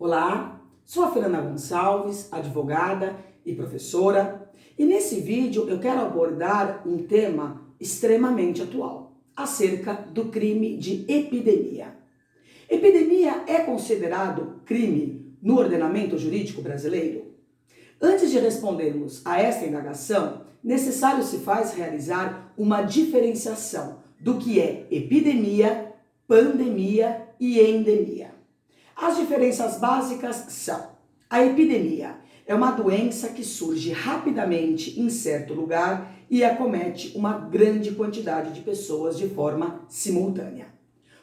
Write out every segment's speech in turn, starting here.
Olá, sou a Fernanda Gonçalves, advogada e professora, e nesse vídeo eu quero abordar um tema extremamente atual, acerca do crime de epidemia. Epidemia é considerado crime no ordenamento jurídico brasileiro? Antes de respondermos a esta indagação, necessário se faz realizar uma diferenciação do que é epidemia, pandemia e endemia. As diferenças básicas são: a epidemia é uma doença que surge rapidamente em certo lugar e acomete uma grande quantidade de pessoas de forma simultânea.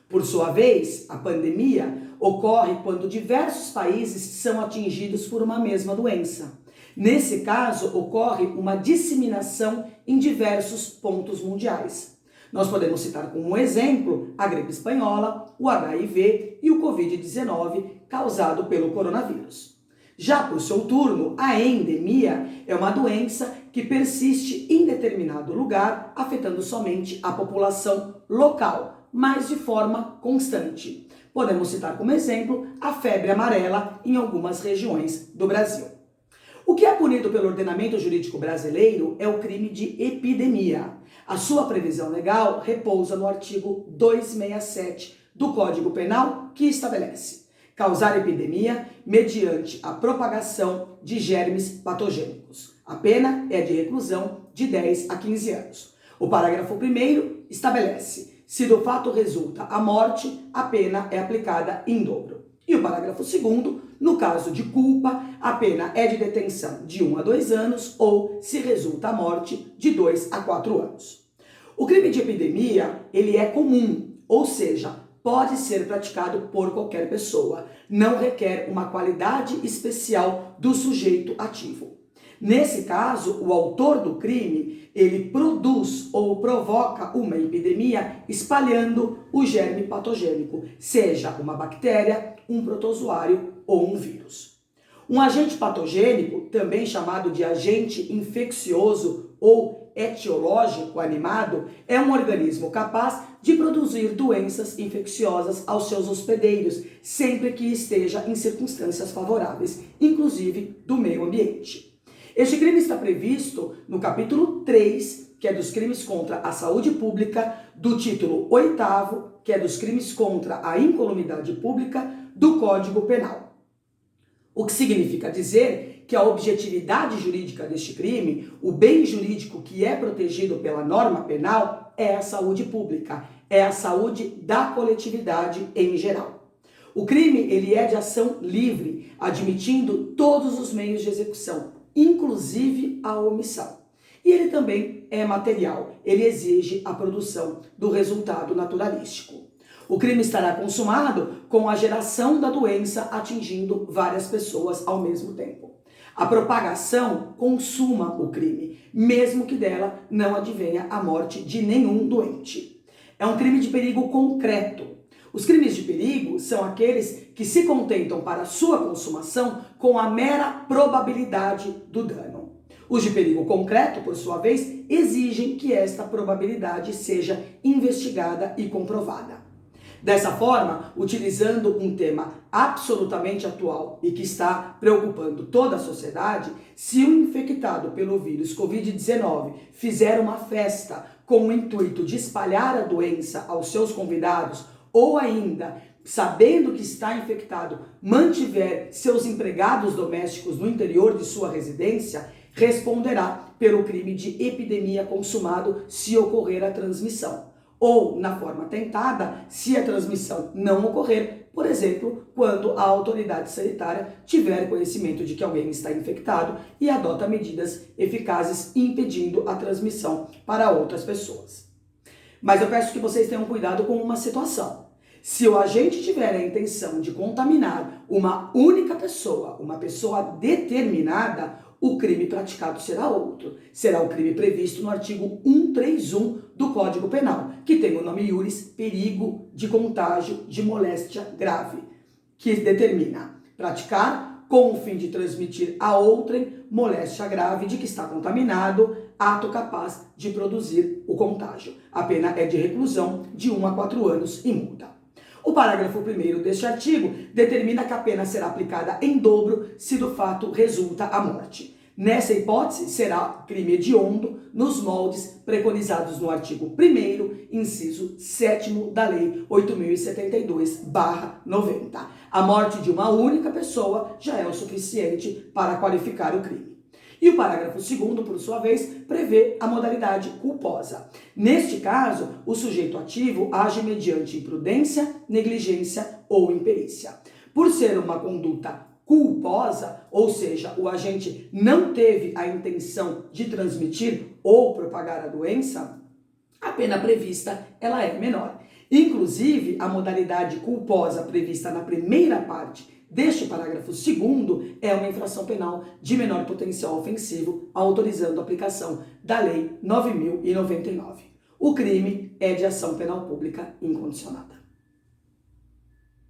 Por sua vez, a pandemia ocorre quando diversos países são atingidos por uma mesma doença. Nesse caso, ocorre uma disseminação em diversos pontos mundiais. Nós podemos citar como exemplo a gripe espanhola, o HIV e o Covid-19 causado pelo coronavírus. Já por seu turno, a endemia é uma doença que persiste em determinado lugar, afetando somente a população local, mas de forma constante. Podemos citar como exemplo a febre amarela em algumas regiões do Brasil. O que é punido pelo ordenamento jurídico brasileiro é o crime de epidemia. A sua previsão legal repousa no artigo 267 do Código Penal, que estabelece causar epidemia mediante a propagação de germes patogênicos. A pena é de reclusão de 10 a 15 anos. O parágrafo 1º estabelece: se do fato resulta a morte, a pena é aplicada em dobro. E o parágrafo 2º, no caso de culpa, a pena é de detenção de 1 a 2 anos ou, se resulta a morte, de 2 a 4 anos. O crime de epidemia, ele é comum, ou seja, pode ser praticado por qualquer pessoa. Não requer uma qualidade especial do sujeito ativo. Nesse caso, o autor do crime, ele produz ou provoca uma epidemia espalhando o germe patogênico, seja uma bactéria, um protozoário ou um vírus. Um agente patogênico, também chamado de agente infeccioso ou etiológico animado, é um organismo capaz de produzir doenças infecciosas aos seus hospedeiros, sempre que esteja em circunstâncias favoráveis, inclusive do meio ambiente. Este crime está previsto no capítulo 3, que é dos crimes contra a saúde pública, do título 8º, que é dos crimes contra a incolumidade pública, do Código Penal. O que significa dizer que a objetividade jurídica deste crime, o bem jurídico que é protegido pela norma penal, é a saúde pública, é a saúde da coletividade em geral. O crime, ele é de ação livre, admitindo todos os meios de execução, inclusive a omissão. E ele também é material, ele exige a produção do resultado naturalístico. O crime estará consumado com a geração da doença atingindo várias pessoas ao mesmo tempo. A propagação consuma o crime, mesmo que dela não advenha a morte de nenhum doente. É um crime de perigo concreto. Os crimes de perigo são aqueles que se contentam para sua consumação com a mera probabilidade do dano. Os de perigo concreto, por sua vez, exigem que esta probabilidade seja investigada e comprovada. Dessa forma, utilizando um tema absolutamente atual e que está preocupando toda a sociedade, se um infectado pelo vírus Covid-19 fizer uma festa com o intuito de espalhar a doença aos seus convidados, ou ainda, sabendo que está infectado, mantiver seus empregados domésticos no interior de sua residência, responderá pelo crime de epidemia consumado se ocorrer a transmissão. Ou, na forma tentada, se a transmissão não ocorrer, por exemplo, quando a autoridade sanitária tiver conhecimento de que alguém está infectado e adota medidas eficazes impedindo a transmissão para outras pessoas. Mas eu peço que vocês tenham cuidado com uma situação. Se o agente tiver a intenção de contaminar uma única pessoa, uma pessoa determinada, o crime praticado será outro. Será o crime previsto no artigo 131 do Código Penal, que tem o nome iuris perigo de contágio de moléstia grave, que determina praticar com o fim de transmitir a outrem moléstia grave de que está contaminado, ato capaz de produzir o contágio. A pena é de reclusão de 1 a 4 anos e multa. O parágrafo 1º deste artigo determina que a pena será aplicada em dobro se do fato resulta a morte. Nessa hipótese, será crime hediondo nos moldes preconizados no artigo 1º, inciso 7º da Lei 8.072/90. A morte de uma única pessoa já é o suficiente para qualificar o crime. E o parágrafo 2º, por sua vez, prevê a modalidade culposa. Neste caso, o sujeito ativo age mediante imprudência, negligência ou imperícia. Por ser uma conduta culposa, ou seja, o agente não teve a intenção de transmitir ou propagar a doença, a pena prevista ela é menor. Inclusive, a modalidade culposa prevista na primeira parte deste parágrafo 2º é uma infração penal de menor potencial ofensivo, autorizando a aplicação da Lei 9.099. O crime é de ação penal pública incondicionada.